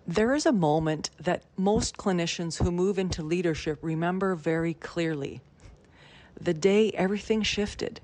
There is a moment that most clinicians who move into leadership remember very clearly. The day everything shifted.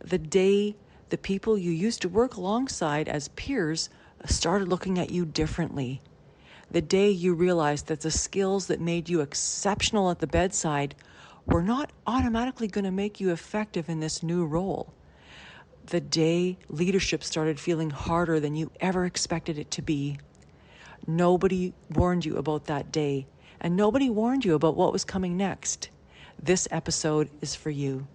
The day the people you used to work alongside as peers started looking at you differently. The day you realized that the skills that made you exceptional at the bedside were not automatically going to make you effective in this new role. The day leadership started feeling harder than you ever expected it to be. Nobody warned you about that day, and nobody warned you about what was coming next. This episode is for you.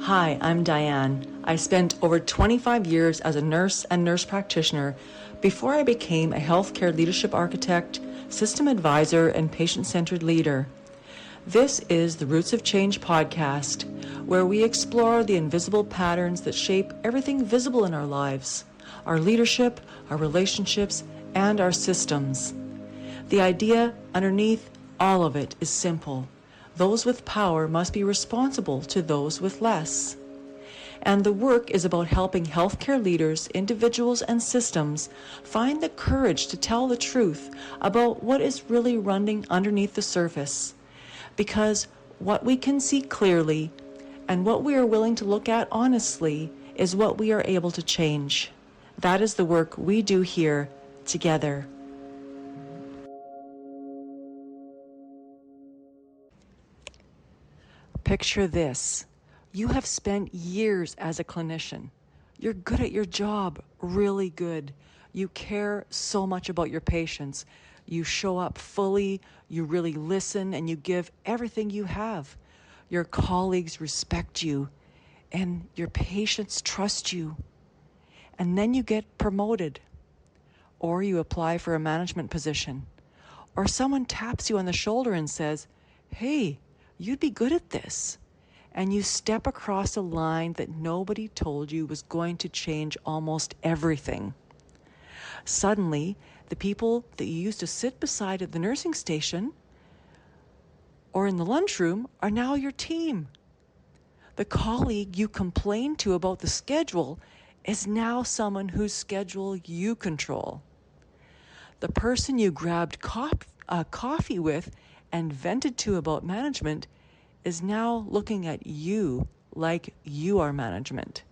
Hi, I'm Diane. I spent over 25 years as a nurse and nurse practitioner before I became a healthcare leadership architect, system advisor, and patient-centered leader. This is the Roots of Change podcast, where we explore the invisible patterns that shape everything visible in our lives, our leadership, our relationships, and our systems. The idea underneath all of it is simple. Those with power must be responsible to those with less. And the work is about helping healthcare leaders, individuals, and systems find the courage to tell the truth about what is really running underneath the surface. Because what we can see clearly and what we are willing to look at honestly is what we are able to change. That is the work we do here together. Picture this. You have spent years as a clinician. You're good at your job, really good. You care so much about your patients. You show up fully, you really listen, and you give everything you have. Your colleagues respect you, and your patients trust you. And then you get promoted, or you apply for a management position, or someone taps you on the shoulder and says, "Hey, you'd be good at this." And you step across a line that nobody told you was going to change almost everything. Suddenly, the people that you used to sit beside at the nursing station or in the lunchroom are now your team. The colleague you complained to about the schedule is now someone whose schedule you control. The person you grabbed coffee with and vented to about management is now looking at you like you are management.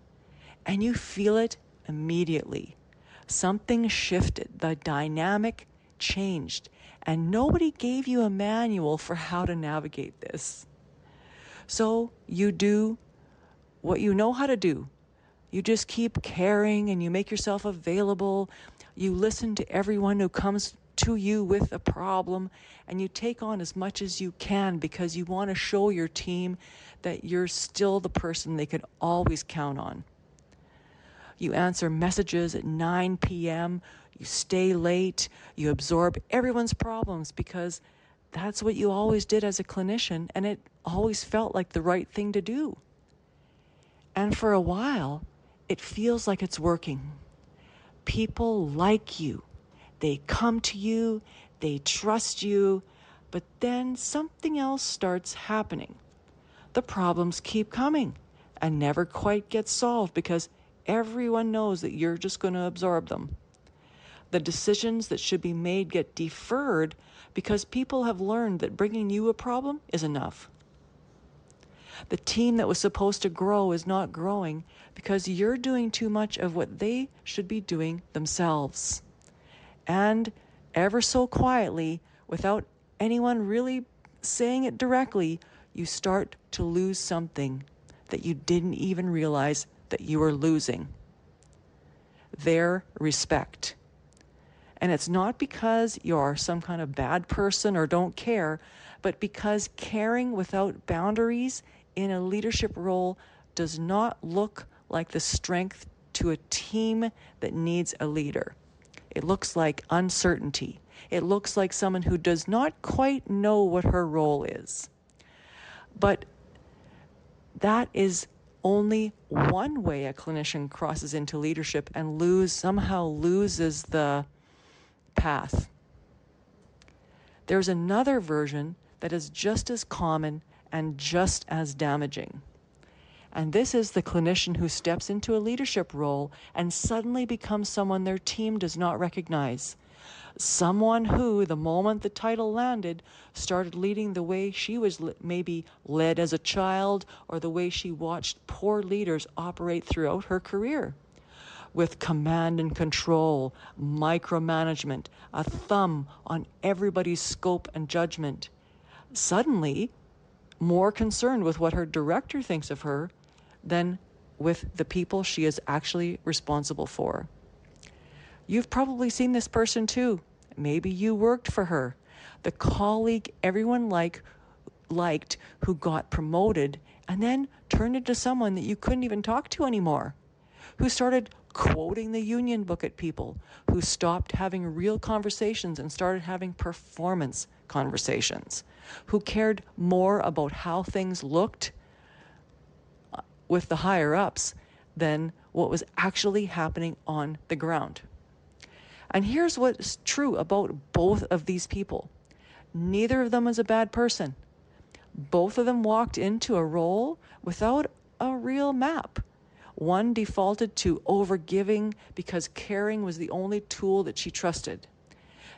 And you feel it immediately. Something shifted, the dynamic changed, and nobody gave you a manual for how to navigate this. So you do what you know how to do. You just keep caring and you make yourself available. You listen to everyone who comes to you with a problem, and you take on as much as you can because you want to show your team that you're still the person they can always count on. You answer messages at 9 p.m., you stay late, you absorb everyone's problems because that's what you always did as a clinician, and it always felt like the right thing to do. And for a while, it feels like it's working. People like you. They come to you, they trust you, but then something else starts happening. The problems keep coming and never quite get solved because everyone knows that you're just going to absorb them. The decisions that should be made get deferred because people have learned that bringing you a problem is enough. The team that was supposed to grow is not growing because you're doing too much of what they should be doing themselves. And ever so quietly, without anyone really saying it directly, you start to lose something that you didn't even realize that you were losing. Their respect. And it's not because you're some kind of bad person or don't care, but because caring without boundaries in a leadership role does not look like the strength to a team that needs a leader. It looks like uncertainty. It looks like someone who does not quite know what her role is. But that is only one way a clinician crosses into leadership and somehow loses the path. There's another version that is just as common and just as damaging. And this is the clinician who steps into a leadership role and suddenly becomes someone their team does not recognize. Someone who, the moment the title landed, started leading the way she was maybe led as a child, or the way she watched poor leaders operate throughout her career. With command and control, micromanagement, a thumb on everybody's scope and judgment. Suddenly, more concerned with what her director thinks of her than with the people she is actually responsible for. You've probably seen this person too. Maybe you worked for her. The colleague everyone liked who got promoted and then turned into someone that you couldn't even talk to anymore. Who started quoting the union book at people. Who stopped having real conversations and started having performance conversations. Who cared more about how things looked with the higher ups than what was actually happening on the ground. And here's what's true about both of these people. Neither of them is a bad person. Both of them walked into a role without a real map. One defaulted to overgiving because caring was the only tool that she trusted.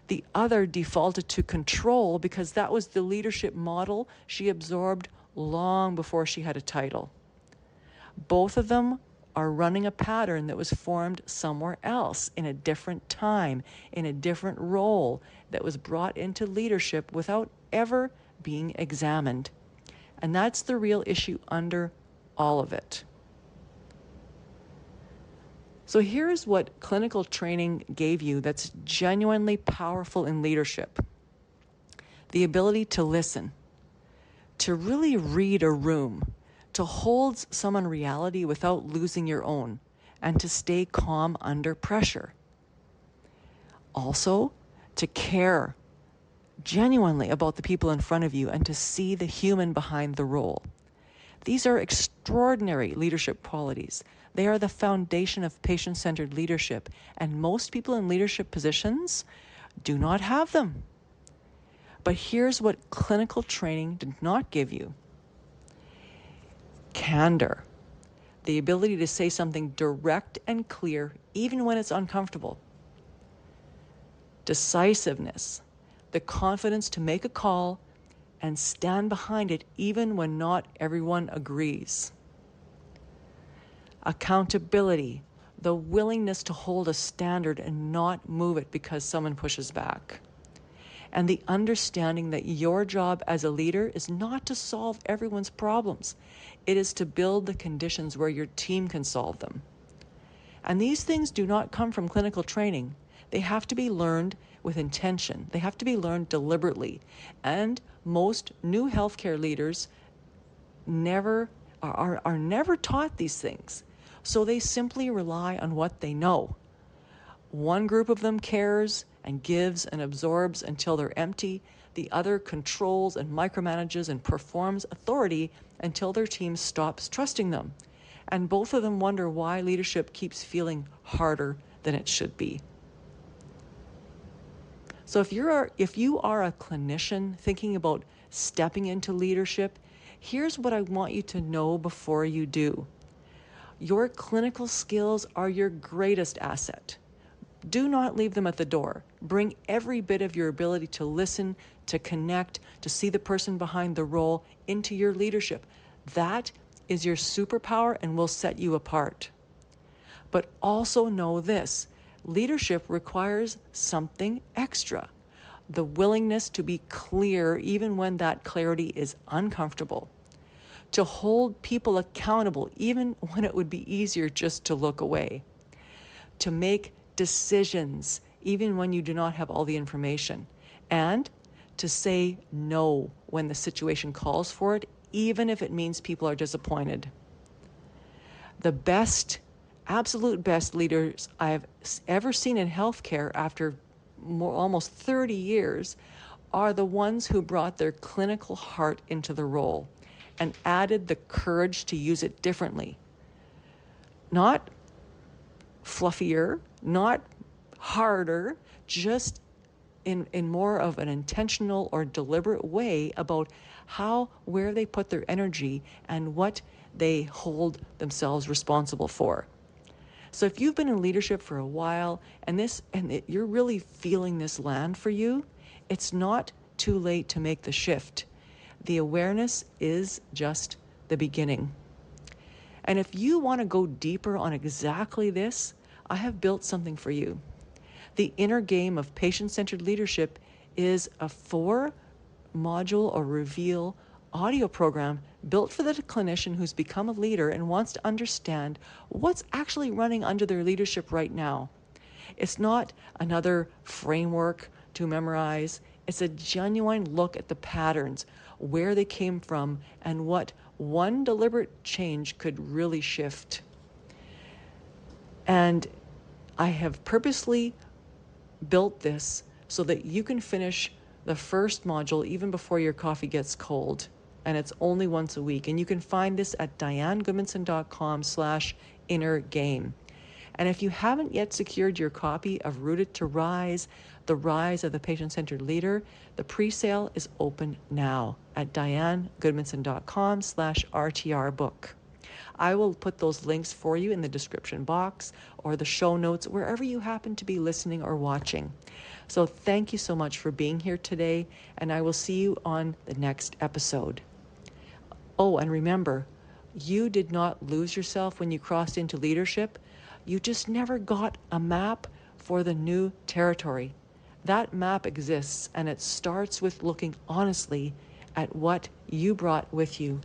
The other defaulted to control because that was the leadership model she absorbed long before she had a title. Both of them are running a pattern that was formed somewhere else, in a different time, in a different role, that was brought into leadership without ever being examined. And that's the real issue under all of it. So here's what clinical training gave you that's genuinely powerful in leadership. The ability to listen, to really read a room, to hold some reality without losing your own, and to stay calm under pressure. Also, to care genuinely about the people in front of you and to see the human behind the role. These are extraordinary leadership qualities. They are the foundation of patient-centered leadership, and most people in leadership positions do not have them. But here's what clinical training did not give you. Candor, the ability to say something direct and clear even when it's uncomfortable. Decisiveness, the confidence to make a call and stand behind it even when not everyone agrees. Accountability, the willingness to hold a standard and not move it because someone pushes back. And the understanding that your job as a leader is not to solve everyone's problems. It is to build the conditions where your team can solve them. And these things do not come from clinical training. They have to be learned with intention. They have to be learned deliberately. And most new healthcare leaders are never taught these things. So they simply rely on what they know. One group of them cares and gives and absorbs until they're empty. The other controls and micromanages and performs authority until their team stops trusting them. And both of them wonder why leadership keeps feeling harder than it should be. So if you are a clinician thinking about stepping into leadership, here's what I want you to know before you do. Your clinical skills are your greatest asset. Do not leave them at the door. Bring every bit of your ability to listen, to connect, to see the person behind the role into your leadership. That is your superpower and will set you apart. But also know this, leadership requires something extra. The willingness to be clear even when that clarity is uncomfortable. To hold people accountable even when it would be easier just to look away. To make decisions even when you do not have all the information, and to say no when the situation calls for it, even if it means people are disappointed. The absolute best leaders I've ever seen in healthcare after almost 30 years are the ones who brought their clinical heart into the role and added the courage to use it differently. Not fluffier, not harder, just in more of an intentional or deliberate way about where they put their energy and what they hold themselves responsible for. So if you've been in leadership for a while you're really feeling this land for you, it's not too late to make the shift. The awareness is just the beginning. And if you want to go deeper on exactly this, I have built something for you. The Inner Game of Patient-Centered Leadership is a 4-module or reveal audio program built for the clinician who's become a leader and wants to understand what's actually running under their leadership right now. It's not another framework to memorize. It's a genuine look at the patterns, where they came from, and what one deliberate change could really shift. And I have purposely built this so that you can finish the first module even before your coffee gets cold. And it's only once a week. And you can find this at dianegudmundson.com/innergame. And if you haven't yet secured your copy of Rooted to Rise, The Rise of the Patient-Centered Leader, the pre-sale is open now at dianegudmundson.com/RTRbook. I will put those links for you in the description box or the show notes, wherever you happen to be listening or watching. So thank you so much for being here today, and I will see you on the next episode. Oh, and remember, you did not lose yourself when you crossed into leadership. You just never got a map for the new territory. That map exists, and it starts with looking honestly at what you brought with you